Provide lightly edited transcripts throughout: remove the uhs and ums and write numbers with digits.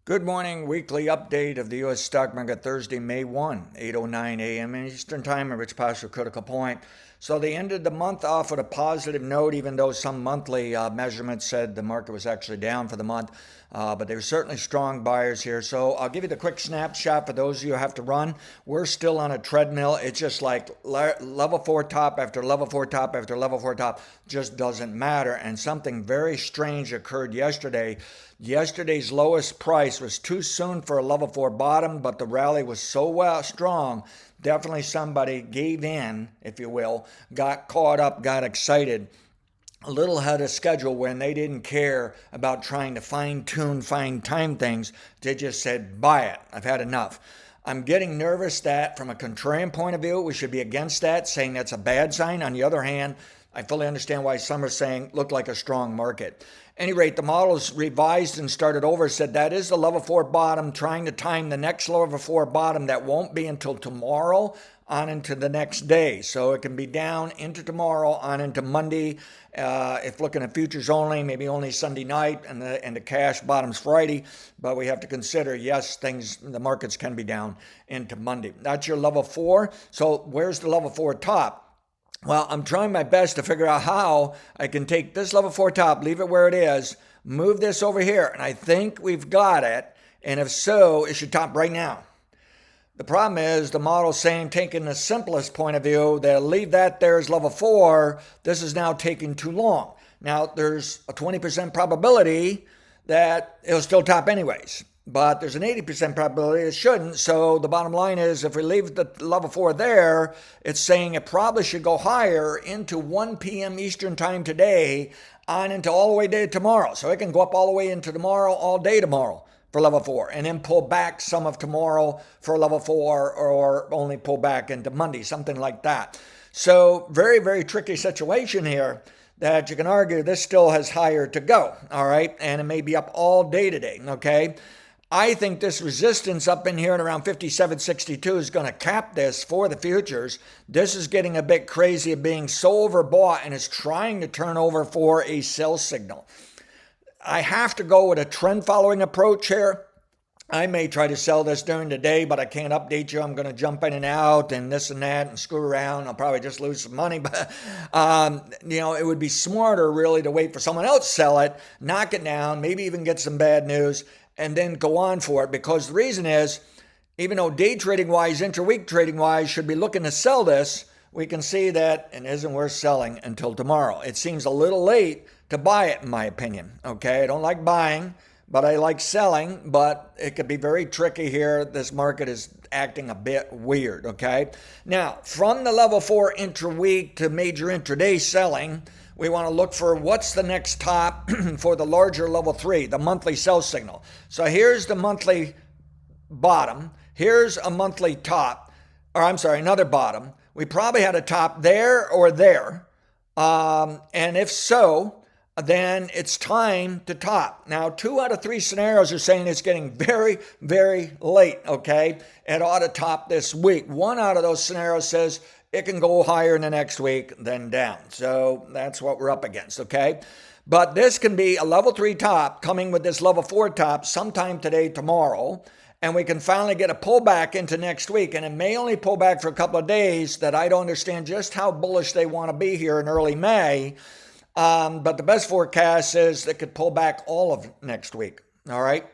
Good morning, weekly update of the U.S. stock market Thursday, May 1, 8:09 a.m. Eastern Time, at Rich Pastor Critical Point. So they ended the month off with a positive note, even though some monthly measurements said the market was actually down for the month. But they were certainly strong buyers here. So I'll give you the quick snapshot for those of you who have to run. We're still on a treadmill. It's just like level 4 top after level 4 top after level 4 top. Just doesn't matter. And something very strange occurred yesterday. Yesterday's lowest price was too soon for a level 4 bottom, but the rally was so strong. Definitely somebody gave in, if you will, got caught up, got excited a little ahead of schedule when they didn't care about trying to fine time things. They just said, buy it. I've had enough. I'm getting nervous that from a contrarian point of view, we should be against that, saying that's a bad sign. On the other hand, I fully understand why some are saying look like a strong market. At any rate, the models revised and started over, said that is the level 4 bottom, trying to time the next level 4 bottom that won't be until tomorrow on into the next day. So it can be down into tomorrow on into Monday. If looking at futures only, maybe only Sunday night, and the cash bottoms Friday. But we have to consider, yes, the markets can be down into Monday. That's your level 4. So where's the level 4 top? Well, I'm trying my best to figure out how I can take this level 4 top, leave it where it is, move this over here, and I think we've got it. And if so, it should top right now. The problem is the model's saying, taking the simplest point of view, they'll leave that there as level 4. This is now taking too long. Now, there's a 20% probability that it'll still top anyways. But there's an 80% probability it shouldn't. So the bottom line is, if we leave the level 4 there, it's saying it probably should go higher into 1 p.m. Eastern Time today on into all the way to tomorrow. So it can go up all the way into tomorrow, all day tomorrow for level 4, and then pull back some of tomorrow for level 4, or only pull back into Monday, something like that. So very, very tricky situation here, that you can argue this still has higher to go, all right? And it may be up all day today, okay? I think this resistance up in here at around 57.62 is going to cap this for the futures. This is getting a bit crazy of being so overbought and is trying to turn over for a sell signal. I have to go with a trend following approach here. I may try to sell this during the day, but I can't update you. I'm going to jump in and out and this and that and screw around. I'll probably just lose some money, but it would be smarter really to wait for someone else to sell it, knock it down, maybe even get some bad news, and then go on for it. Because the reason is, even though day trading wise, interweek trading wise should be looking to sell this, we can see that it isn't worth selling until tomorrow. It seems a little late to buy it, in my opinion. Okay, I don't like buying, but I like selling. But it could be very tricky here. This market is acting a bit weird. Okay, now from the level 4 intraweek to major intraday selling, we want to look for what's the next top for the larger level 3, the monthly sell signal. So here's the monthly bottom. Here's a monthly top, or I'm sorry, another bottom. We probably had a top there or there. And if so, then it's time to top. Now, 2 out of 3 scenarios are saying it's getting very, very late, okay? It ought to top this week. 1 out of those scenarios says it can go higher in the next week than down. So that's what we're up against, okay? But this can be a level 3 top coming with this level 4 top sometime today, tomorrow, and we can finally get a pullback into next week. And it may only pull back for a couple of days, that I don't understand just how bullish they want to be here in early May. But the best forecast is it could pull back all of next week, all right?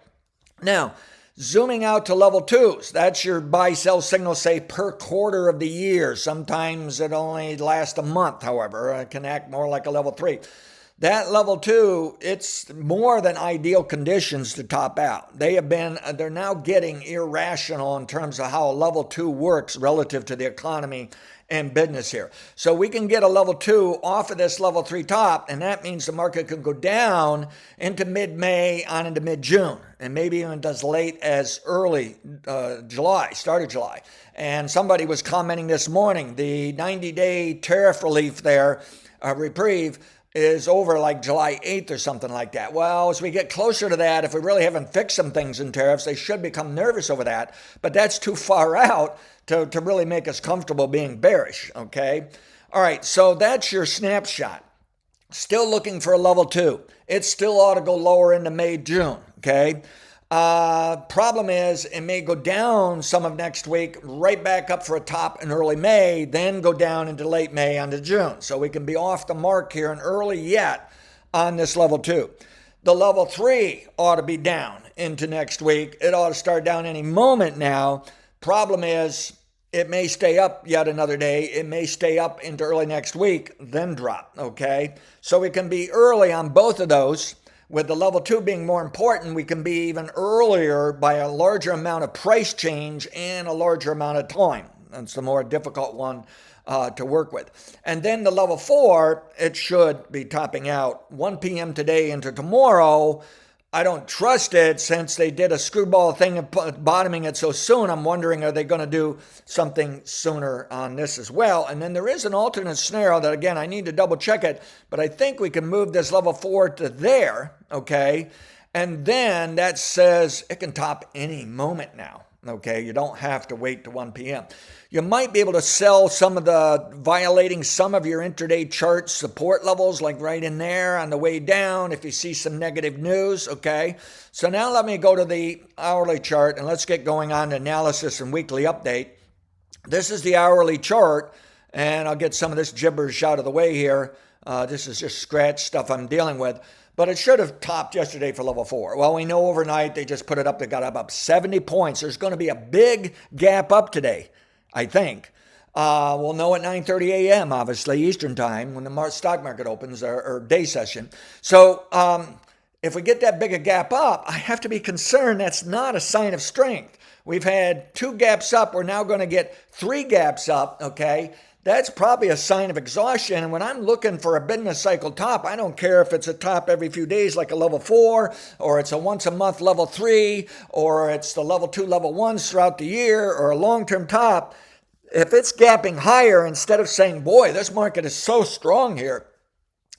Now, zooming out to level 2s, that's your buy-sell signal, say, per quarter of the year. Sometimes it only lasts a month, however. It can act more like a level 3. That level 2, it's more than ideal conditions to top out. They're now getting irrational in terms of how a level 2 works relative to the economy and business here. So we can get a level 2 off of this level 3 top, and that means the market could go down into mid-May on into mid-June, and maybe even as late as early July, start of July. And somebody was commenting this morning, the 90-day tariff relief there, reprieve, is over like July 8th or something like that. Well, as we get closer to that, if we really haven't fixed some things in tariffs, they should become nervous over that. But that's too far out to really make us comfortable being bearish, okay? All right, so that's your snapshot. Still looking for a level 2. It still ought to go lower into May, June, okay? Problem is, it may go down some of next week, right back up for a top in early May, then go down into late May onto June. So we can be off the mark here and early yet on this level 2. The level 3 ought to be down into next week. It ought to start down any moment now. Problem is, it may stay up yet another day. It may stay up into early next week, then drop, okay? So we can be early on both of those. With the level 2 being more important, we can be even earlier by a larger amount of price change and a larger amount of time. That's the more difficult one to work with. And then the level 4, it should be topping out 1 p.m. today into tomorrow. I don't trust it since they did a screwball thing of bottoming it so soon. I'm wondering, are they going to do something sooner on this as well? And then there is an alternate scenario that, again, I need to double check it, but I think we can move this level 4 to there, okay? And then that says it can top any moment now. Okay, you don't have to wait to 1 p.m. You might be able to sell some of the violating some of your intraday chart support levels, like right in there on the way down if you see some negative news, okay? So now let me go to the hourly chart and let's get going on analysis and weekly update. This is the hourly chart, and I'll get some of this gibberish out of the way here. This is just scratch stuff I'm dealing with. But it should have topped yesterday for level 4. Well, we know overnight they just put it up. They got up 70 points. There's going to be a big gap up today, I think. We'll know at 9:30 a.m., obviously, Eastern time, when the stock market opens, or day session. So if we get that big a gap up, I have to be concerned that's not a sign of strength. We've had 2 gaps up. We're now going to get 3 gaps up, okay? That's probably a sign of exhaustion. And when I'm looking for a business cycle top, I don't care if it's a top every few days like a level 4, or it's a once a month level 3, or it's the level 2, level 1s throughout the year, or a long-term top. If it's gapping higher, instead of saying, boy, this market is so strong here,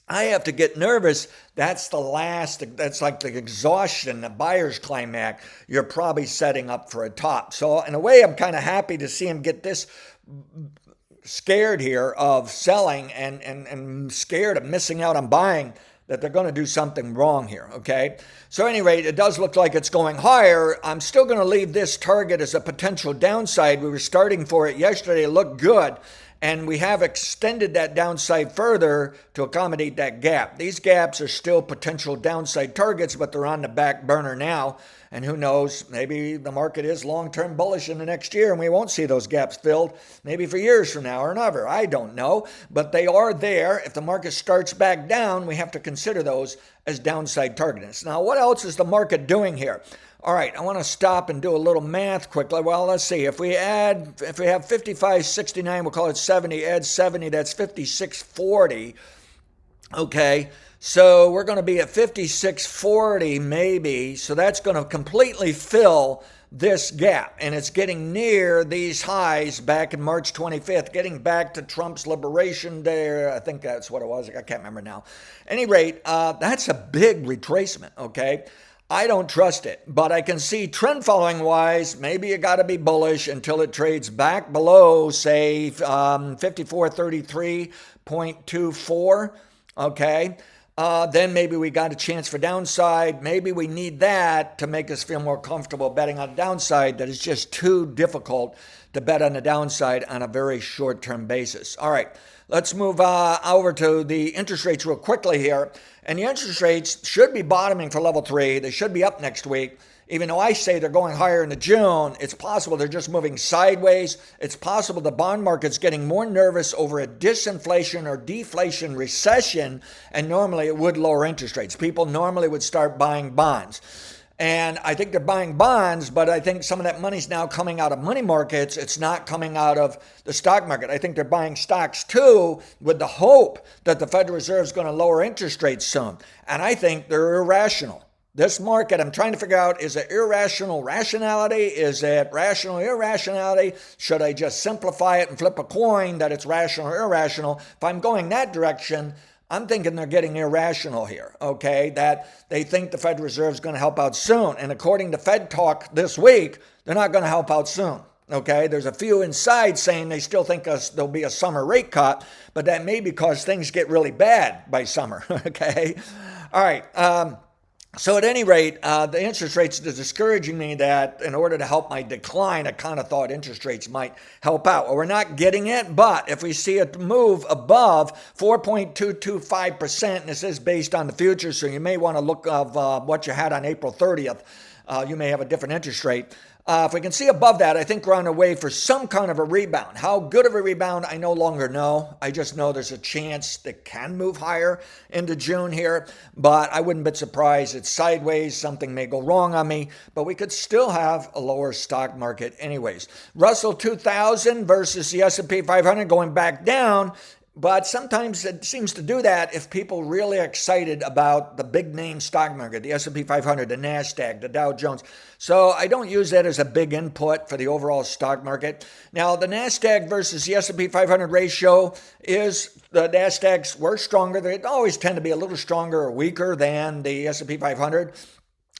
I have to get nervous. That's like the exhaustion, the buyer's climax. You're probably setting up for a top. So in a way, I'm kind of happy to see him get this scared here of selling and scared of missing out on buying, that they're going to do something wrong here, okay? So at any rate, it does look like it's going higher. I'm still going to leave this target as a potential downside. We were starting for it yesterday. It looked good. And we have extended that downside further to accommodate that gap. These gaps are still potential downside targets, but they're on the back burner now. And who knows, maybe the market is long-term bullish in the next year and we won't see those gaps filled, maybe for years from now or never. I don't know, but they are there. If the market starts back down, we have to consider those as downside targets. Now, what else is the market doing here? All right, I want to stop and do a little math quickly. Well, let's see. If we have 55.69, we'll call it 70. Add 70, that's 56.40. Okay, so we're going to be at 56.40 maybe. So that's going to completely fill this gap. And it's getting near these highs back in March 25th, getting back to Trump's Liberation Day. I think that's what it was. I can't remember now. At any rate, that's a big retracement, okay? I don't trust it, but I can see trend following wise, maybe you got to be bullish until it trades back below, say, 5433.24. Okay. Then maybe we got a chance for downside. Maybe we need that to make us feel more comfortable betting on downside. That is just too difficult to bet on the downside on a very short-term basis. All right, let's move over to the interest rates real quickly here. And the interest rates should be bottoming for level 3. They should be up next week. Even though I say they're going higher into June, it's possible they're just moving sideways. It's possible the bond market's getting more nervous over a disinflation or deflation recession, and normally it would lower interest rates. People normally would start buying bonds. And I think they're buying bonds, but I think some of that money's now coming out of money markets. It's not coming out of the stock market. I think they're buying stocks too with the hope that the Federal Reserve is going to lower interest rates soon. And I think they're irrational. This market, I'm trying to figure out, is it irrational rationality? Is it rational irrationality? Should I just simplify it and flip a coin that it's rational or irrational? If I'm going that direction, I'm thinking they're getting irrational here, okay? That they think the Federal Reserve is going to help out soon. And according to Fed Talk this week, they're not going to help out soon, okay? There's a few inside saying they still think there'll be a summer rate cut, but that may be because things get really bad by summer, okay? All right. So at any rate, the interest rates are discouraging me that in order to help my decline, I kind of thought interest rates might help out. Well, we're not getting it, but if we see a move above 4.225%, and this is based on the future, so you may want to look of what you had on April 30th. You may have a different interest rate. If we can see above that, I think we're on our way for some kind of a rebound. How good of a rebound, I no longer know. I just know there's a chance that can move higher into June here, but I wouldn't be surprised. It's sideways. Something may go wrong on me, but we could still have a lower stock market anyways. Russell 2000 versus the S&P 500 going back down. But sometimes it seems to do that if people really are excited about the big name stock market, the S&P 500, the NASDAQ, the Dow Jones. So I don't use that as a big input for the overall stock market. Now, the NASDAQ versus the S&P 500 ratio is the NASDAQs were stronger. They always tend to be a little stronger or weaker than the S&P 500.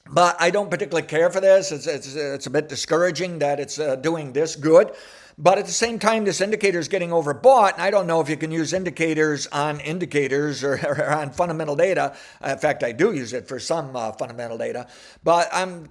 But I don't particularly care for this. It's a bit discouraging that it's doing this good. But at the same time, this indicator is getting overbought. And I don't know if you can use indicators on indicators or on fundamental data. In fact, I do use it for some fundamental data. But I'm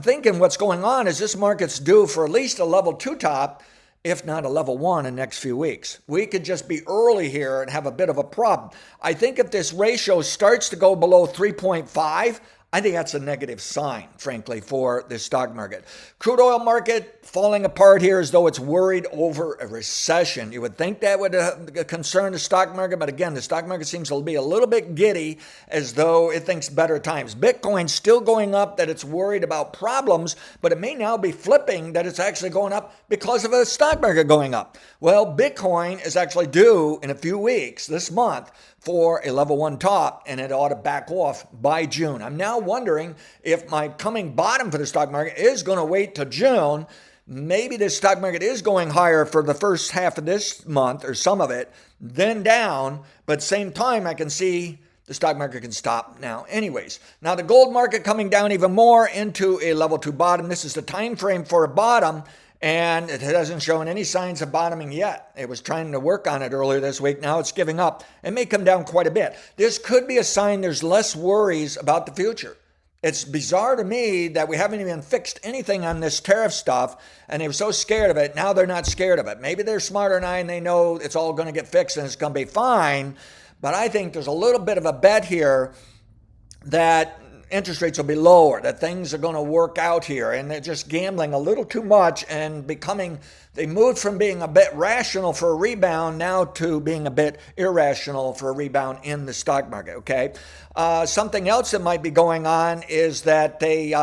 thinking what's going on is this market's due for at least a level 2 top, if not a level 1 in the next few weeks. We could just be early here and have a bit of a problem. I think if this ratio starts to go below 3.5, I think that's a negative sign, frankly, for the stock market. Crude oil market falling apart here as though it's worried over a recession. You would think that would concern the stock market, but again, the stock market seems to be a little bit giddy as though it thinks better times. Bitcoin's still going up, that it's worried about problems, but it may now be flipping that it's actually going up because of the stock market going up. Well, Bitcoin is actually due in a few weeks, this month, for a level 1 top, and it ought to back off by June. I'm now wondering if my coming bottom for the stock market is going to wait till June. Maybe the stock market is going higher for the first half of this month or some of it, then down, but at the same time I can see the stock market can stop now anyways. Now the gold market coming down even more into a level 2 bottom. This is the time frame for a bottom, and it hasn't shown any signs of bottoming yet. It was trying to work on it earlier this week. Now it's giving up. It may come down quite a bit. This could be a sign there's less worries about the future. It's bizarre to me that we haven't even fixed anything on this tariff stuff, and they were so scared of it. Now they're not scared of it. Maybe they're smarter than I, and they know it's all going to get fixed and it's going to be fine. But I think there's a little bit of a bet here that interest rates will be lower, that things are going to work out here, and they're just gambling a little too much and they moved from being a bit rational for a rebound now to being a bit irrational for a rebound in the stock market, okay? Something else that might be going on is that they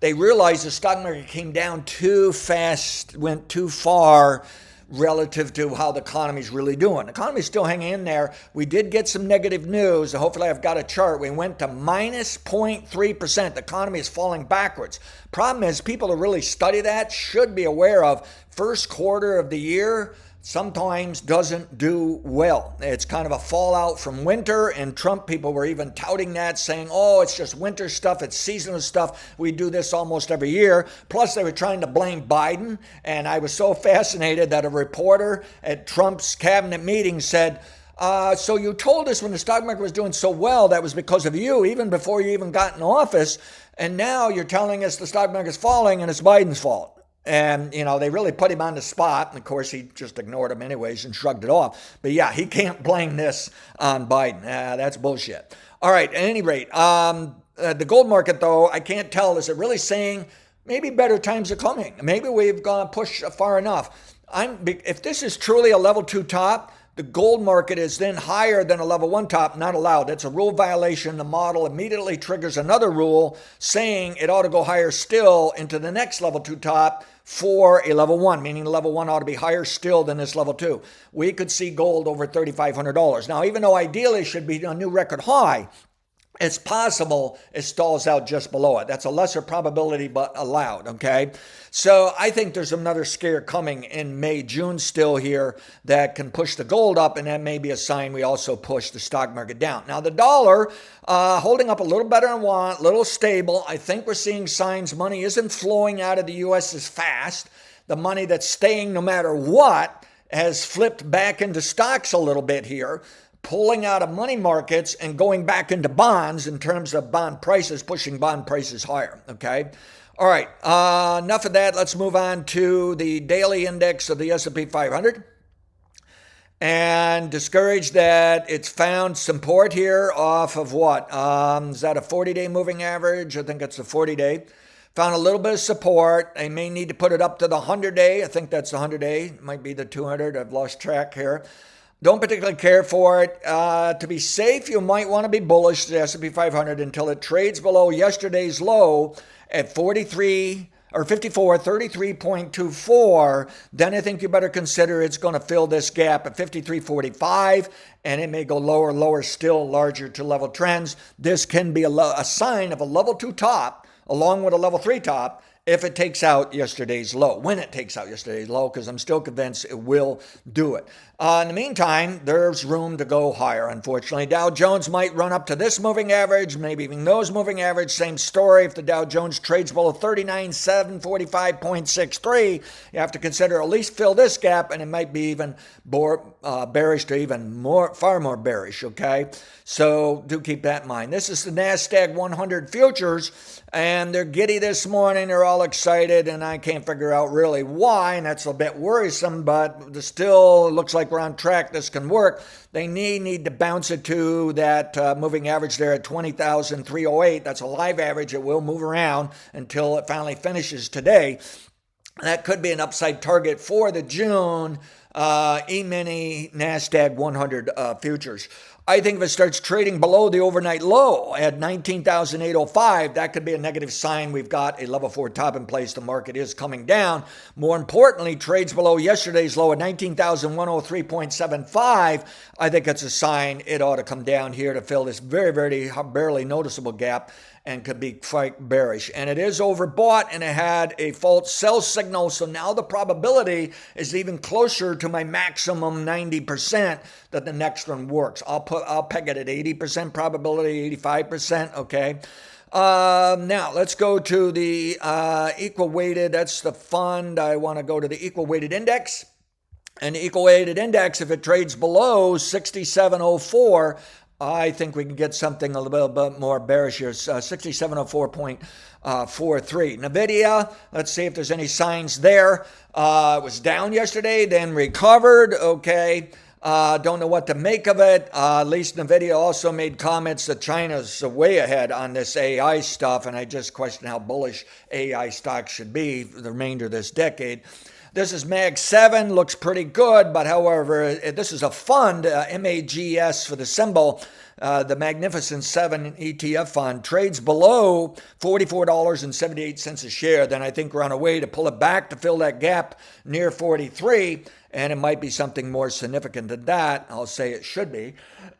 realized the stock market came down too fast, went too far relative to how the economy's really doing. The economy's still hanging in there. We did get some negative news. Hopefully I've got a chart. We went to minus 0.3%. The economy is falling backwards. Problem is, people who really study that should be aware of first quarter of the year sometimes doesn't do well. It's kind of a fallout from winter, and Trump people were even touting that, saying, oh, it's just winter stuff, it's seasonal stuff. We do this almost every year. Plus, they were trying to blame Biden, and I was so fascinated that a reporter at Trump's cabinet meeting said, so you told us when the stock market was doing so well that was because of you, even before you even got in office, and now you're telling us the stock market's falling and it's Biden's fault. And, they really put him on the spot. And, of course, he just ignored him anyways and shrugged it off. But, yeah, he can't blame this on Biden. That's bullshit. All right, at any rate, the gold market, though, I can't tell. Is it really saying maybe better times are coming? Maybe we've gone pushed far enough. If this is truly a level 2 top, the gold market is then higher than a level 1 top, not allowed. That's a rule violation. The model immediately triggers another rule saying it ought to go higher still into the next level 2 top for a level 1, meaning level 1 ought to be higher still than this level 2. We could see gold over $3,500. Now, even though ideally it should be a new record high, it's possible it stalls out just below it. That's a lesser probability, but allowed, okay? So I think there's another scare coming in May, June still here that can push the gold up, and that may be a sign we also push the stock market down. Now, the dollar holding up a little better than want, a little stable. I think we're seeing signs money isn't flowing out of the U.S. as fast. The money that's staying no matter what has flipped back into stocks a little bit here. pulling out of money markets and going back into bonds in terms of bond prices, pushing bond prices higher. Okay. All right. Enough of that. Let's move on to the daily index of the S&P 500. And discouraged that it's found support here off of what? Is that a 40-day moving average? I think it's a 40-day. Found a little bit of support. They may need to put it up to the 100-day. I think that's the 100-day. Might be the 200. I've lost track here. Don't particularly care for it. To be safe, you might want to be bullish the S&P 500 until it trades below yesterday's low at 54.33.24. Then I think you better consider it's going to fill this gap at 53.45, and it may go lower, still larger to level trends. This can be a sign of a level 2 top along with a level 3 top if it takes out yesterday's low, when it takes out yesterday's low, because I'm still convinced it will do it. In the meantime, there's room to go higher, unfortunately. Dow Jones might run up to this moving average, maybe even those moving average. Same story. If the Dow Jones trades below 39,745.63, you have to consider at least fill this gap, and it might be even more bearish to even far more bearish, okay? So do keep that in mind. This is the NASDAQ 100 futures, and they're giddy this morning. They're all excited, and I can't figure out really why, and that's a bit worrisome, but still looks like we're on track. This can work. They need to bounce it to that moving average there at 20,308. That's a live average. It will move around until it finally finishes today. That could be an upside target for the June E-mini NASDAQ 100 futures. I think if it starts trading below the overnight low at 19,805, that could be a negative sign. We've got a level 4 top in place. The market is coming down. More importantly, trades below yesterday's low at 19,103.75. I think it's a sign it ought to come down here to fill this very, very barely noticeable gap and could be quite bearish. And it is overbought, and it had a false sell signal. So now the probability is even closer to my maximum 90% that the next one works. I'll peg it at 80% probability, 85%. Okay. Now let's go to the equal weighted. That's the fund. I want to go to the equal weighted index. And the equal weighted index, if it trades below 6704, I think we can get something a little bit more bearish here, 6704.43. NVIDIA, let's see if there's any signs there. It was down yesterday, then recovered. Okay. Don't know what to make of it. At least NVIDIA also made comments that China's way ahead on this AI stuff, and I just question how bullish AI stocks should be for the remainder of this decade. This is MAG 7, looks pretty good, but however, this is a fund, MAGS for the symbol. The Magnificent 7 ETF fund trades below $44.78 a share. Then I think we're on a way to pull it back to fill that gap near 43, and it might be something more significant than that. I'll say it should be.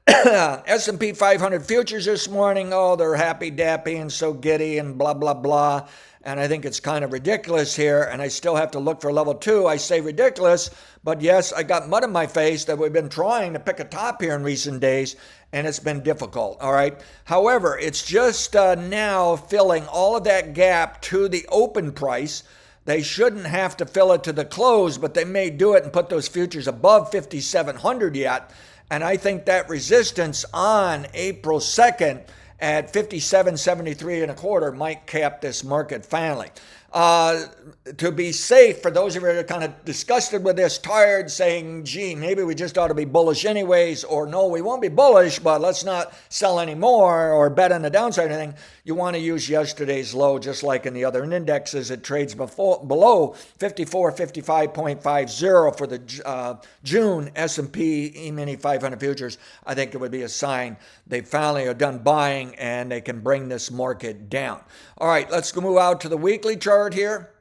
S&P 500 futures this morning, oh, they're happy-dappy and so giddy and blah, blah, blah. And I think it's kind of ridiculous here, and I still have to look for level 2. I say ridiculous, but yes, I got mud in my face that we've been trying to pick a top here in recent days, and it's been difficult, all right? However, it's just now filling all of that gap to the open price. They shouldn't have to fill it to the close, but they may do it and put those futures above 5,700 yet. And I think that resistance on April 2nd at 57.73 and a quarter might cap this market finally. To be safe, for those of you that are kind of disgusted with this, tired, saying, gee, maybe we just ought to be bullish anyways, or no, we won't be bullish, but let's not sell anymore or bet on the downside or anything, you want to use yesterday's low, just like in the other indexes. It trades below 5455.50 for the June S&P E-mini 500 futures. I think it would be a sign they finally are done buying and they can bring this market down. All right, let's go move out to the weekly chart here.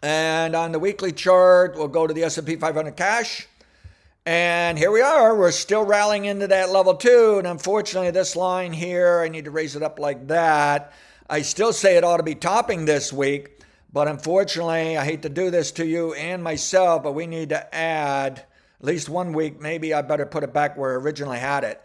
And on the weekly chart, we'll go to the S&P 500 cash. And here we are. We're still rallying into that level 2. And unfortunately, this line here, I need to raise it up like that. I still say it ought to be topping this week. But unfortunately, I hate to do this to you and myself, but we need to add at least 1 week. Maybe I better put it back where I originally had it.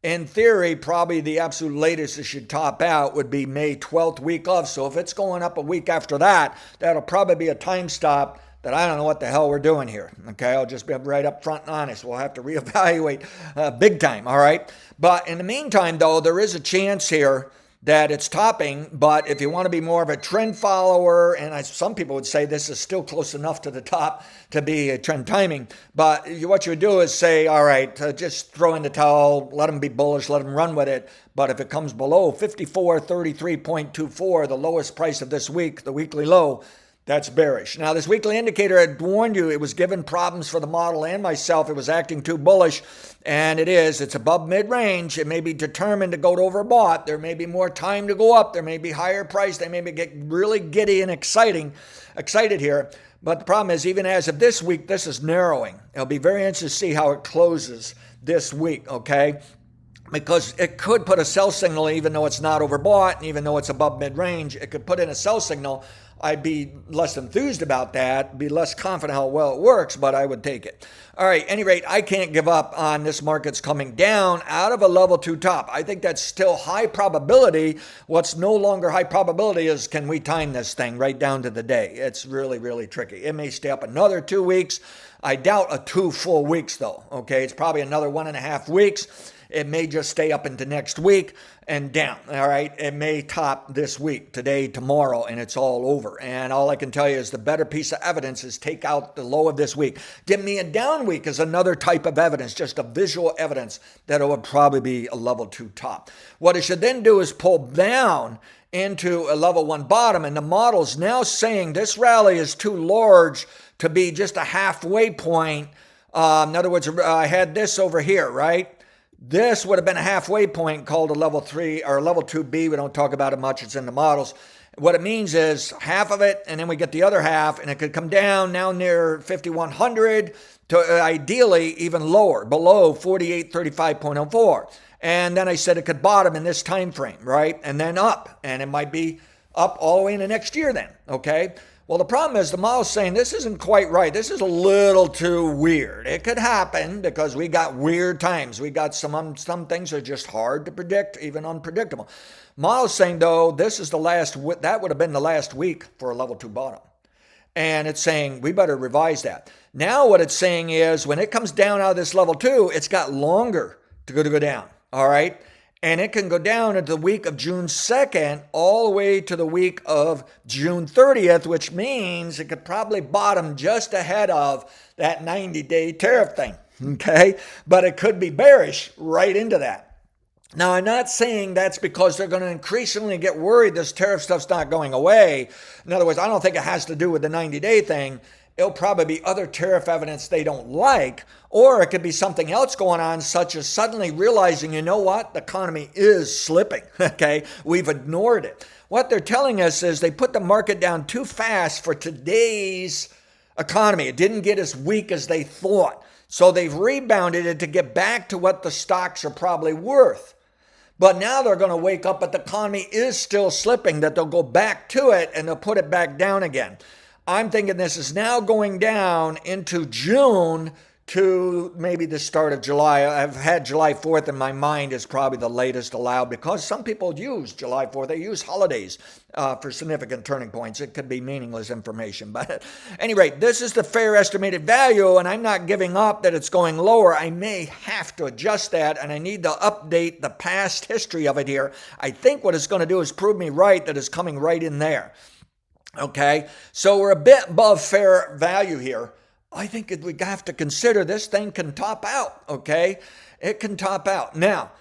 In theory, probably the absolute latest it should top out would be May 12th week of. So if it's going up a week after that, that'll probably be a time stop that I don't know what the hell we're doing here. Okay, I'll just be right up front and honest. We'll have to reevaluate big time. All right. But in the meantime, though, there is a chance here that it's topping. But if you want to be more of a trend follower, and some people would say this is still close enough to the top to be a trend timing. But what you would do is say, all right, just throw in the towel, let them be bullish, let them run with it. But if it comes below 54.33.24, the lowest price of this week, the weekly low, that's bearish. Now, this weekly indicator had warned you it was giving problems for the model and myself. It was acting too bullish, and it is. It's above mid-range. It may be determined to go to overbought. There may be more time to go up. There may be higher price. They may get really giddy and excited here. But the problem is, even as of this week, this is narrowing. It'll be very interesting to see how it closes this week, okay? Because it could put a sell signal, even though it's not overbought, and even though it's above mid-range, it could put in a sell signal. I'd be less enthused about that, be less confident how well it works, but I would take it. All right, at any rate, I can't give up on this market's coming down out of a level 2 top. I think that's still high probability. What's no longer high probability is, can we time this thing right down to the day? It's really, really tricky. It may stay up another 2 weeks. I doubt 2 full weeks, though. Okay, it's probably another 1.5 weeks. It may just stay up into next week and down. All right. It may top this week, today, tomorrow, and it's all over. And all I can tell you is the better piece of evidence is take out the low of this week. Give me a down week is another type of evidence, just a visual evidence that it would probably be a level 2 top. What it should then do is pull down into a level 1 bottom. And the model's now saying this rally is too large to be just a halfway point. In other words, I had this over here, right? This would have been a halfway point called a level 3 or level 2B. We don't talk about it much. It's in the models. What it means is half of it, and then we get the other half, and it could come down now near 5,100 to ideally even lower, below 4835.04. And then I said it could bottom in this time frame, right? And then up, and it might be up all the way into next year then, okay? Well, the problem is the model's saying this isn't quite right. This is a little too weird. It could happen because we got weird times. We got some things are just hard to predict, even unpredictable. Model's saying, though, this is the last, that would have been the last week for a level 2 bottom. And it's saying we better revise that. Now what it's saying is when it comes down out of this level 2, it's got longer to go down. All right. And it can go down into the week of June 2nd all the way to the week of June 30th, which means it could probably bottom just ahead of that 90-day tariff thing, okay? But it could be bearish right into that. Now, I'm not saying that's because they're going to increasingly get worried this tariff stuff's not going away. In other words, I don't think it has to do with the 90-day thing. It'll probably be other tariff evidence they don't like, or it could be something else going on, such as suddenly realizing, you know what, the economy is slipping, okay? We've ignored it. What they're telling us is they put the market down too fast for today's economy. It didn't get as weak as they thought. So they've rebounded it to get back to what the stocks are probably worth. But now they're going to wake up, but the economy is still slipping, that they'll go back to it and they'll put it back down again. I'm thinking this is now going down into June to maybe the start of July. I've had July 4th in my mind as probably the latest allowed because some people use July 4th. They use holidays for significant turning points. It could be meaningless information. But at any rate, this is the fair estimated value, and I'm not giving up that it's going lower. I may have to adjust that, and I need to update the past history of it here. I think what it's going to do is prove me right that it's coming right in there. Okay, so we're a bit above fair value here. I think we have to consider this thing can top out, okay? It can top out. Now,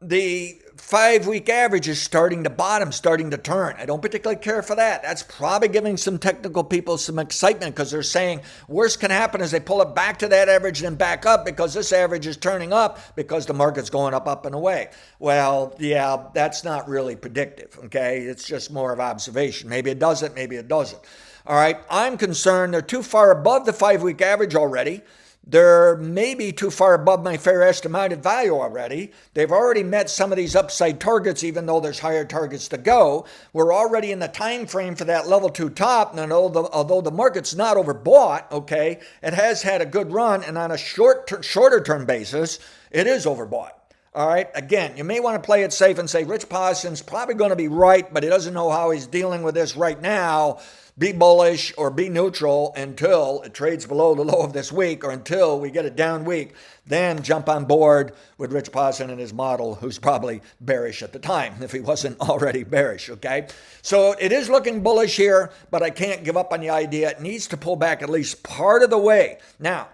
the 5-week average is starting to bottom, starting to turn. I don't particularly care for that. That's probably giving some technical people some excitement because they're saying worst can happen is they pull it back to that average and then back up because this average is turning up because the market's going up and away. Well, yeah, that's not really predictive, okay? It's just more of observation. Maybe it does it, maybe it doesn't. All right, I'm concerned they're too far above the 5-week average already. They're maybe too far above my fair estimated value already. They've already met some of these upside targets, even though there's higher targets to go. We're already in the time frame for that level 2 top. And although the market's not overbought, okay, it has had a good run. And on a shorter term basis, it is overbought. All right. Again, you may want to play it safe and say Rich Parsons probably going to be right, but he doesn't know how he's dealing with this right now. Be bullish or be neutral until it trades below the low of this week or until we get a down week. Then jump on board with Rich Parsons and his model, who's probably bearish at the time, if he wasn't already bearish, okay? So it is looking bullish here, but I can't give up on the idea. It needs to pull back at least part of the way. Now,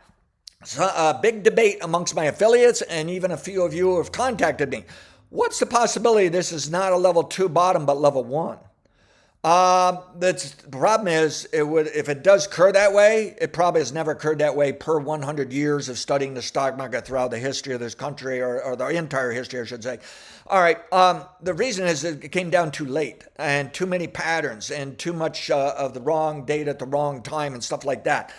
so a big debate amongst my affiliates and even a few of you have contacted me. What's the possibility this is not a level 2 bottom, but level 1? The problem is, if it does occur that way, it probably has never occurred that way per 100 years of studying the stock market throughout the history of this country, or the entire history, I should say. All right. The reason is it came down too late and too many patterns and too much of the wrong data at the wrong time and stuff like that.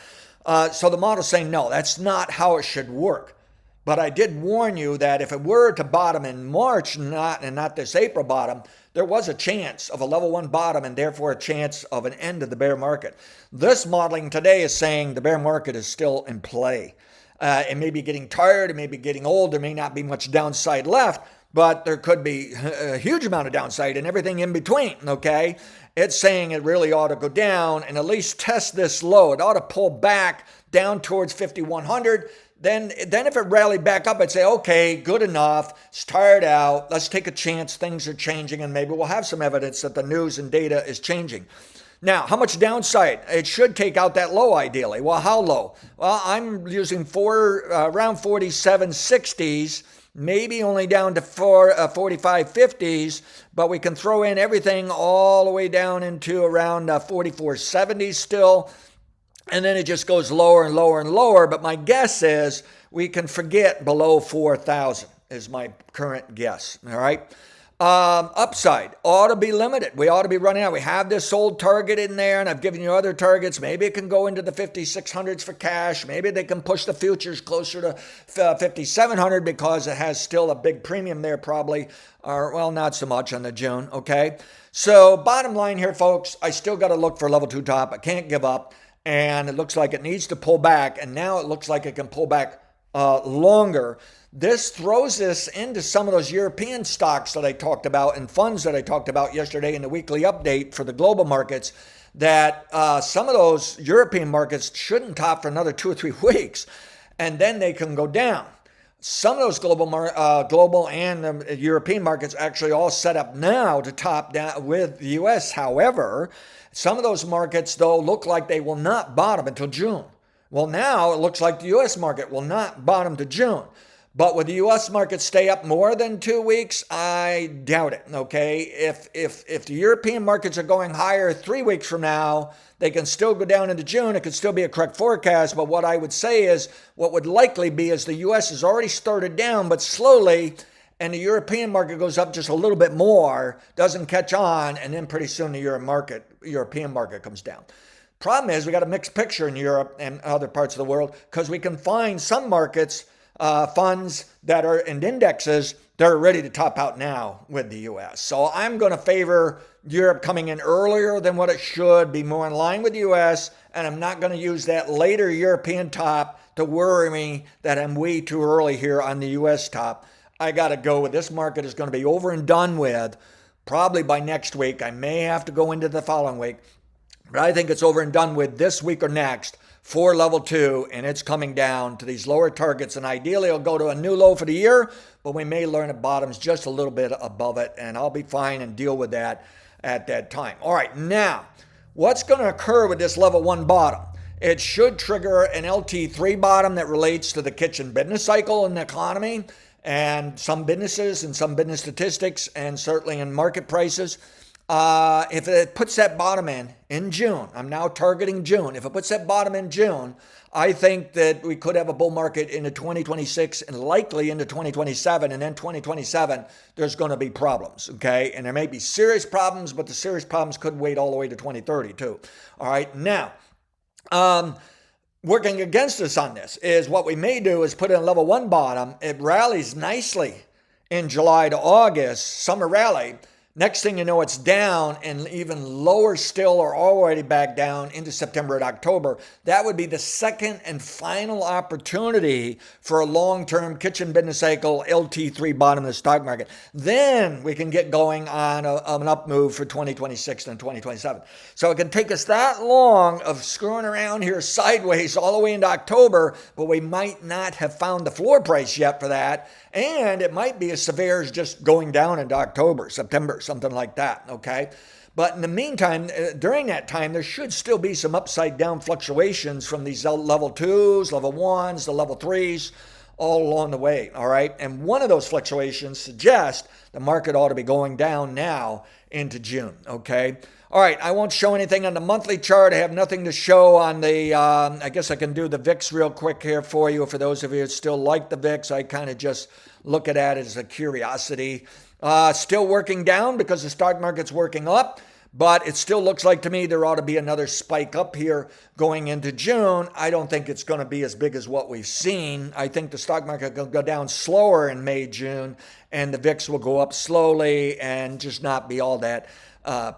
So the model's saying, no, that's not how it should work. But I did warn you that if it were to bottom in March, not this April bottom, there was a chance of a level 1 bottom and therefore a chance of an end of the bear market. This modeling today is saying the bear market is still in play. It may be getting tired, it may be getting old, there may not be much downside left, but there could be a huge amount of downside and everything in between, okay? It's saying it really ought to go down and at least test this low. It ought to pull back down towards 5,100. Then if it rallied back up, I'd say, okay, good enough. It's tired out. Let's take a chance. Things are changing, and maybe we'll have some evidence that the news and data is changing. Now, how much downside? It should take out that low, ideally. Well, how low? Well, I'm using around 47.60s, maybe only down to 45.50s, but we can throw in everything all the way down into around 44.70s still. And then it just goes lower and lower and lower. But my guess is we can forget below 4,000 is my current guess. All right. Upside ought to be limited. We ought to be running out. We have this old target in there, and I've given you other targets. Maybe it can go into the 5,600s for cash. Maybe they can push the futures closer to 5,700 because it has still a big premium there probably. Or, well, not so much on the June. Okay. So bottom line here, folks, I still got to look for level 2 top. I can't give up. And it looks like it needs to pull back. And now it looks like it can pull back longer. This throws us into some of those European stocks that I talked about and funds that I talked about yesterday in the weekly update for the global markets, that some of those European markets shouldn't top for another 2 or 3 weeks. And then they can go down. Some of those global and European markets actually all set up now to top down with the U.S. However, some of those markets, though, look like they will not bottom until June. Well, now it looks like the U.S. market will not bottom to June. But will the U.S. market stay up more than 2 weeks? I doubt it, okay? If the European markets are going higher 3 weeks from now, they can still go down into June. It could still be a correct forecast. But what I would say is what would likely be is the U.S. has already started down, but slowly, and the European market goes up just a little bit more, doesn't catch on, and then pretty soon the European market comes down. Problem is we got a mixed picture in Europe and other parts of the world because we can find some markets, funds that are in indexes, they're ready to top out now with the U.S. So I'm going to favor Europe coming in earlier than what it should, be more in line with the U.S., and I'm not going to use that later European top to worry me that I'm way too early here on the U.S. top. I got to go with this market is going to be over and done with probably by next week. I may have to go into the following week, but I think it's over and done with this week or next for level 2, and it's coming down to these lower targets, and ideally it'll go to a new low for the year, but we may learn it bottoms just a little bit above it, and I'll be fine and deal with that at that time. All right, now, what's going to occur with this level 1 bottom? It should trigger an LT3 bottom that relates to the kitchen business cycle in the economy and some businesses and some business statistics and certainly in market prices. If it puts that bottom in June, I'm now targeting June. If it puts that bottom in June, I think that we could have a bull market into 2026 and likely into 2027. And then 2027, there's going to be problems, okay? And there may be serious problems, but the serious problems could wait all the way to 2030 too. All right, now, working against us on this is what we may do is put in a level 1 bottom. It rallies nicely in July to August, summer rally. Next thing you know, it's down and even lower still or already back down into September and October. That would be the second and final opportunity for a long-term kitchen business cycle LT3 bottom of the stock market. Then we can get going on an up move for 2026 and 2027. So it can take us that long of screwing around here sideways all the way into October, but we might not have found the floor price yet for that. And it might be as severe as just going down into October, September, something like that, okay? But in the meantime, during that time, there should still be some upside down fluctuations from these level 2s, level 1s, the level 3s, all along the way, all right? And one of those fluctuations suggests the market ought to be going down now into June, okay? All right, I won't show anything on the monthly chart. I have nothing to show on the, I guess I can do the VIX real quick here for you. For those of you that still like the VIX, I kind of just look at it as a curiosity. Still working down because the stock market's working up, but it still looks like to me there ought to be another spike up here going into June. I don't think it's going to be as big as what we've seen. I think the stock market will go down slower in May, June, and the VIX will go up slowly and just not be all that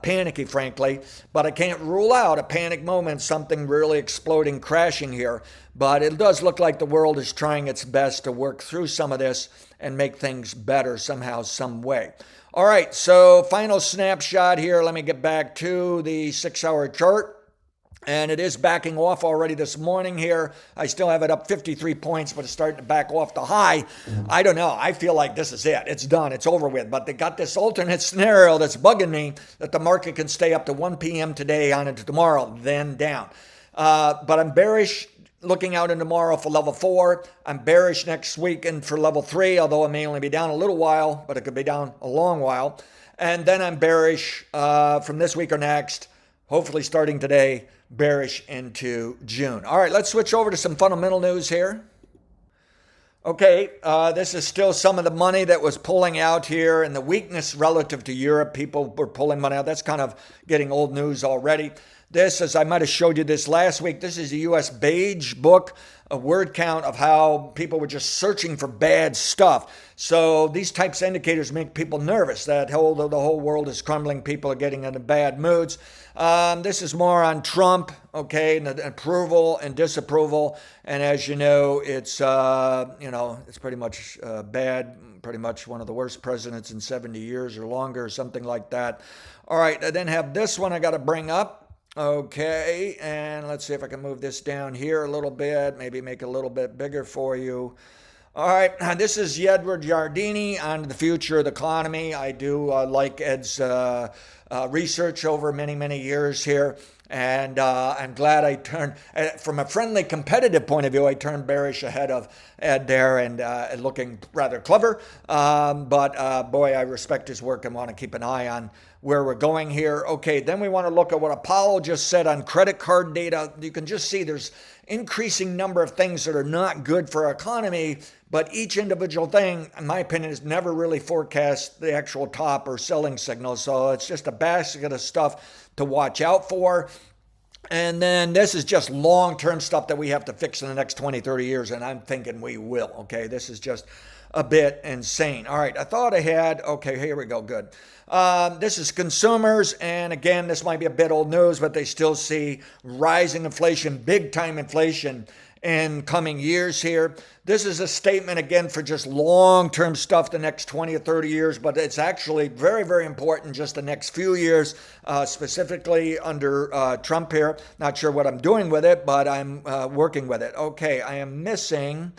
panicky, frankly. But I can't rule out a panic moment, something really exploding, crashing here. But it does look like the world is trying its best to work through some of this and make things better somehow, some way. All right, so final snapshot here. Let me get back to the 6-hour chart. And it is backing off already this morning here. I still have it up 53 points, but it's starting to back off the high. I don't know. I feel like this is it. It's done. It's over with. But they got this alternate scenario that's bugging me that the market can stay up to 1 p.m. today on into tomorrow, then down. But I'm bearish looking out in tomorrow for level 4. I'm bearish next weekend for level 3, although it may only be down a little while, but it could be down a long while. And then I'm bearish from this week or next, hopefully starting today, bearish into June. All right, let's switch over to some fundamental news here. Okay, this is still some of the money that was pulling out here and the weakness relative to Europe. People were pulling money out. That's kind of getting old news already. This, as I might have showed you this last week, this is the U.S. Beige book, a word count of how people were just searching for bad stuff. So these types of indicators make people nervous that the whole world is crumbling, people are getting into bad moods. This is more on Trump, okay, and the approval and disapproval. And as you know, it's pretty much bad, pretty much one of the worst presidents in 70 years or longer, or something like that. All right, I then have this one I got to bring up. Okay, and let's see if I can move this down here a little bit, maybe make it a little bit bigger for you. All right, this is Edward Giardini on the future of the economy. I do like Ed's research over many, many years here. And I'm glad I turned, from a friendly competitive point of view, I turned bearish ahead of Ed there and looking rather clever. But boy, I respect his work and want to keep an eye on where we're going here. Okay, then we want to look at what Apollo just said on credit card data. You can just see there's increasing number of things that are not good for our economy, but each individual thing, in my opinion, has never really forecast the actual top or selling signal. So it's just a basket of stuff to watch out for. And then this is just long-term stuff that we have to fix in the next 20, 30 years, and I'm thinking we will, okay? This is just a bit insane. All right, I thought I had, okay, here we go, good. This is consumers, and again, this might be a bit old news, but they still see rising inflation, big-time inflation in coming years here. This is a statement, again, for just long-term stuff, the next 20 or 30 years, but it's actually very, very important just the next few years, specifically under Trump here. Not sure what I'm doing with it, but I'm working with it. Okay, I am missing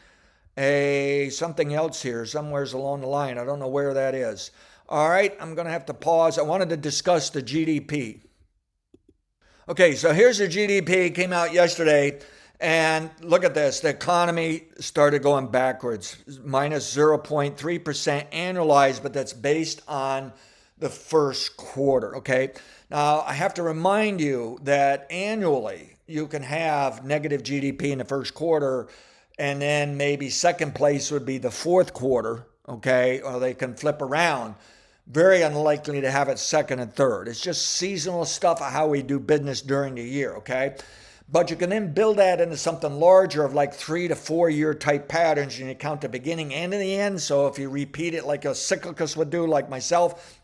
something else here, somewheres along the line. I don't know where that is. All right, I'm going to have to pause. I wanted to discuss the GDP. Okay, so here's the GDP, came out yesterday. And look at this, the economy started going backwards, minus 0.3% annualized, but that's based on the first quarter, okay? Now, I have to remind you that annually you can have negative GDP in the first quarter, and then maybe second place would be the fourth quarter, okay? Or they can flip around. Very unlikely to have it second and third. It's just seasonal stuff of how we do business during the year, okay? But you can then build that into something larger of like 3 to 4 year type patterns, and you count the beginning and the end. So if you repeat it like a cyclicist would do, like myself,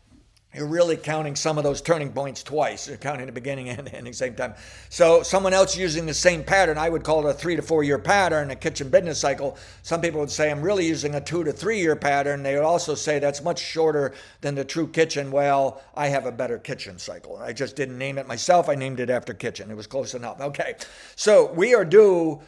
you're really counting some of those turning points twice. You're counting the beginning and the ending same time. So someone else using the same pattern, I would call it a 3 to 4 year pattern, a kitchen business cycle. Some people would say I'm really using a 2 to 3 year pattern. They would also say that's much shorter than the true kitchen. Well, I have a better kitchen cycle. I just didn't name it myself. I named it after kitchen. It was close enough. Okay. So we are due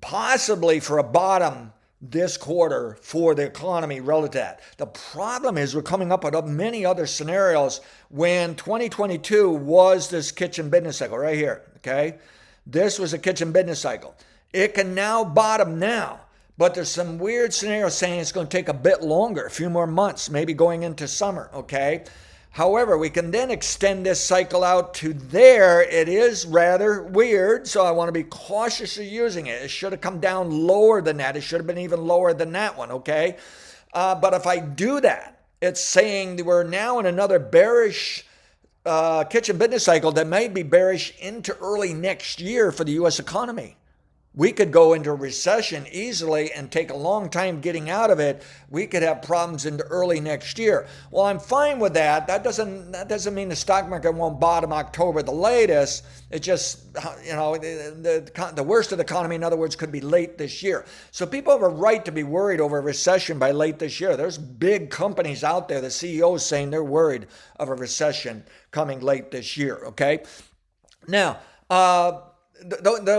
possibly for a bottom this quarter for the economy relative to that. The problem is we're coming up with many other scenarios when 2022 was this kitchen business cycle right here, okay? This was a kitchen business cycle. It can now bottom now, but there's some weird scenarios saying it's going to take a bit longer, a few more months, maybe going into summer, okay? However, we can then extend this cycle out to there. It is rather weird, so I want to be cautiously using it. It should have come down lower than that. It should have been even lower than that one, okay? But if I do that, it's saying that we're now in another bearish kitchen business cycle that may be bearish into early next year for the U.S. economy. We could go into a recession easily and take a long time getting out of it. We could have problems into early next year. Well, I'm fine with that. That doesn't mean the stock market won't bottom October the latest. It just, the worst of the economy, in other words, could be late this year. So people have a right to be worried over a recession by late this year. There's big companies out there, the CEOs saying they're worried of a recession coming late this year, okay? Now,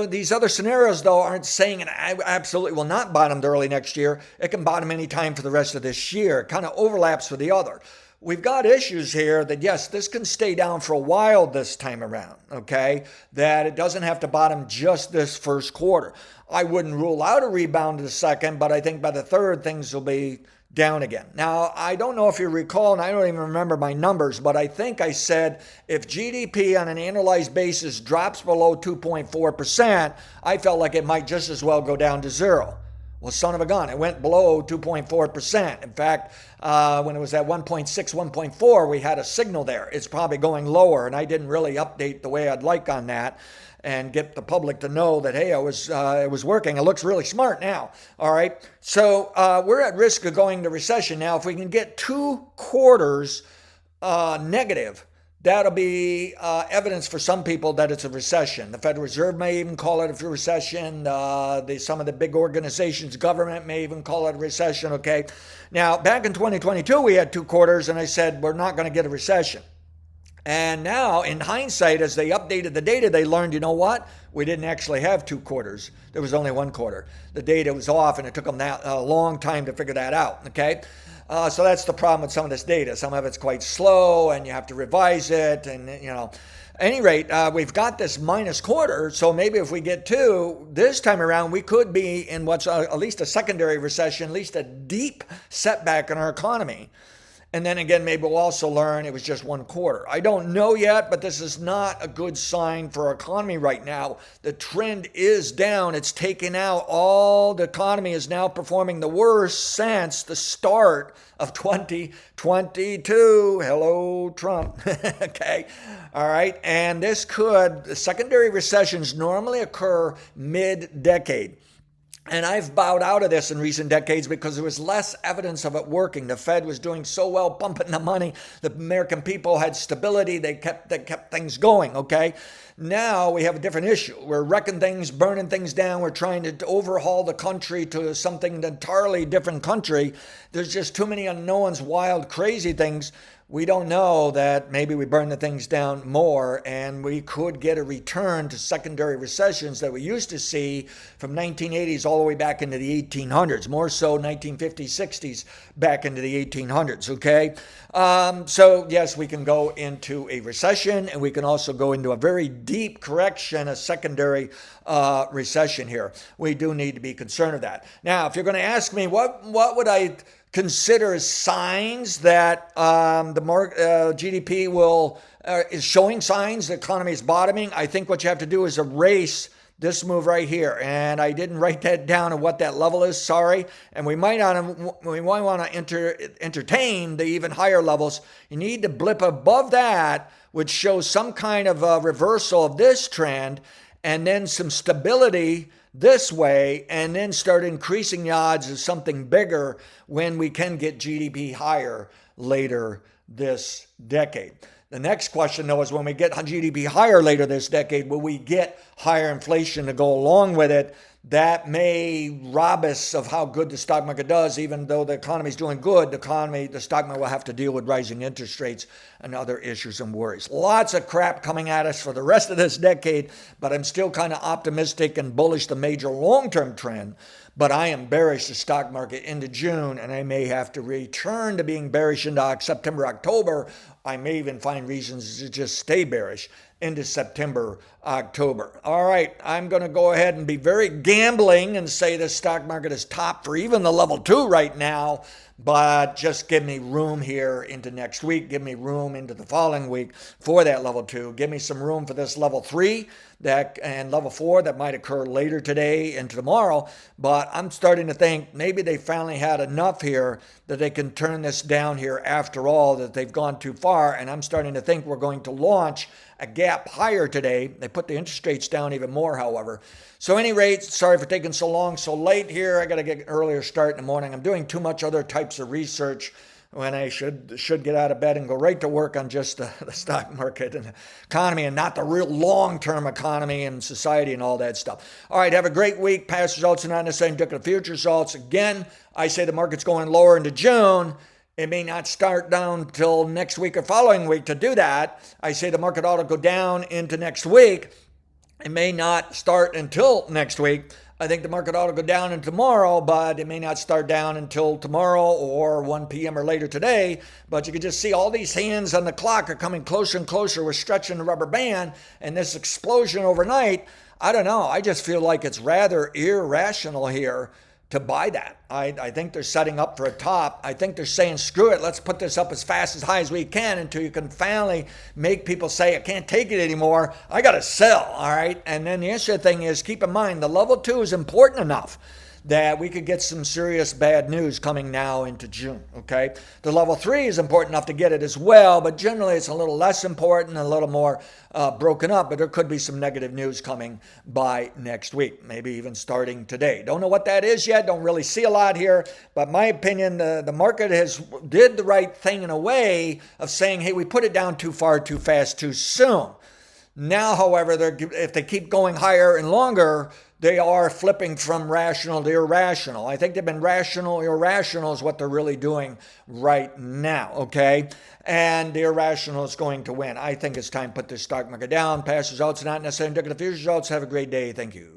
these other scenarios, though, aren't saying it absolutely will not bottom early next year. It can bottom any time for the rest of this year. It kind of overlaps with the other. We've got issues here that, yes, this can stay down for a while this time around, okay? That it doesn't have to bottom just this first quarter. I wouldn't rule out a rebound in the second, but I think by the third, things will be down again. Now, I don't know if you recall, and I don't even remember my numbers, but I think I said if GDP on an annualized basis drops below 2.4%, I felt like it might just as well go down to zero. Well, son of a gun, it went below 2.4%. In fact, when it was at 1.6, 1.4, we had a signal there. It's probably going lower, and I didn't really update the way I'd like on that and get the public to know that, hey, it was working. It looks really smart now. All right. So we're at risk of going to recession. Now, if we can get 2 quarters negative, that'll be evidence for some people that it's a recession. The Federal Reserve may even call it a recession. Some of the big organizations, government may even call it a recession. Okay. Now, back in 2022, we had 2 quarters, and I said, we're not going to get a recession. And now, in hindsight, as they updated the data, they learned, you know what? We didn't actually have 2 quarters. There was only 1 quarter. The data was off, and it took them a long time to figure that out, okay? So that's the problem with some of this data. Some of it's quite slow, and you have to revise it, and, At any rate, we've got this minus quarter, so maybe if we get 2, this time around, we could be in what's at least a secondary recession, at least a deep setback in our economy. And then again, maybe we'll also learn it was just 1 quarter. I don't know yet, but this is not a good sign for our economy right now. The trend is down. It's taken out. The economy is now performing the worst since the start of 2022. Hello, Trump. Okay. All right. And secondary recessions normally occur mid-decade. And I've bowed out of this in recent decades because there was less evidence of it working. The Fed was doing so well pumping the money. The American people had stability. They kept things going, okay? Now we have a different issue. We're wrecking things, burning things down. We're trying to overhaul the country to something entirely different country. There's just too many unknowns, wild, crazy things. We don't know that maybe we burn the things down more and we could get a return to secondary recessions that we used to see from 1980s all the way back into the 1800s, more so 1950s, 60s back into the 1800s, okay? So yes, we can go into a recession and we can also go into a very deep correction, a secondary recession here. We do need to be concerned of that. Now, if you're going to ask me, what would I consider as signs that GDP is showing signs the economy is bottoming? I think what you have to do is erase this move right here. And I didn't write that down and what that level is, sorry. And we might want to entertain the even higher levels. You need to blip above that, which shows some kind of a reversal of this trend, and then some stability this way, and then start increasing the odds of something bigger when we can get GDP higher later this decade. The next question, though, is when we get GDP higher later this decade, will we get higher inflation to go along with it? That may rob us of how good the stock market does. Even though the economy is doing good, the stock market will have to deal with rising interest rates and other issues and worries. Lots of crap coming at us for the rest of this decade, but I'm still kind of optimistic and bullish the major long-term trend. But I am bearish the stock market into June, and I may have to return to being bearish into September, October. I may even find reasons to just stay bearish into September, October. All right, I'm going to go ahead and be very gambling and say the stock market is top for even the level 2 right now, but just give me room here into next week. Give me room into the following week for that level 2. Give me some room for this level 3 and level 4 that might occur later today and tomorrow. But I'm starting to think maybe they finally had enough here that they can turn this down here after all, that they've gone too far. And I'm starting to think we're going to launch a gap higher today. They put the interest rates down even more, however. So at any rate, sorry for taking so long, so late here. I got to get an earlier start in the morning. I'm doing too much other types of research when I should get out of bed and go right to work on just the stock market and economy and not the real long-term economy and society and all that stuff. All right, have a great week. Past results are not necessarily indicative of future results. Again, I say the market's going lower into June. It may not start down till next week or following week. To do that, I say the market ought to go down into next week. It may not start until next week. I think the market ought to go down into tomorrow, but it may not start down until tomorrow or 1 p.m. or later today. But you can just see all these hands on the clock are coming closer and closer. We're stretching the rubber band, and this explosion overnight, I don't know. I just feel like it's rather irrational here to buy that. I think they're setting up for a top. I think they're saying, screw it, let's put this up as fast, as high as we can until you can finally make people say, I can't take it anymore. I got to sell, all right? And then the issue thing is, keep in mind, the level 2 is important enough that we could get some serious bad news coming now into June, okay? The level 3 is important enough to get it as well, but generally it's a little less important, a little more broken up, but there could be some negative news coming by next week, maybe even starting today. Don't know what that is yet, don't really see a lot here, but my opinion, the market did the right thing in a way of saying, hey, we put it down too far, too fast, too soon. Now, however, if they keep going higher and longer, they are flipping from rational to irrational. I think they've been rational. Irrational is what they're really doing right now, okay? And the irrational is going to win. I think it's time to put this stock market down. Past results are not necessarily indicative of future results. Have a great day. Thank you.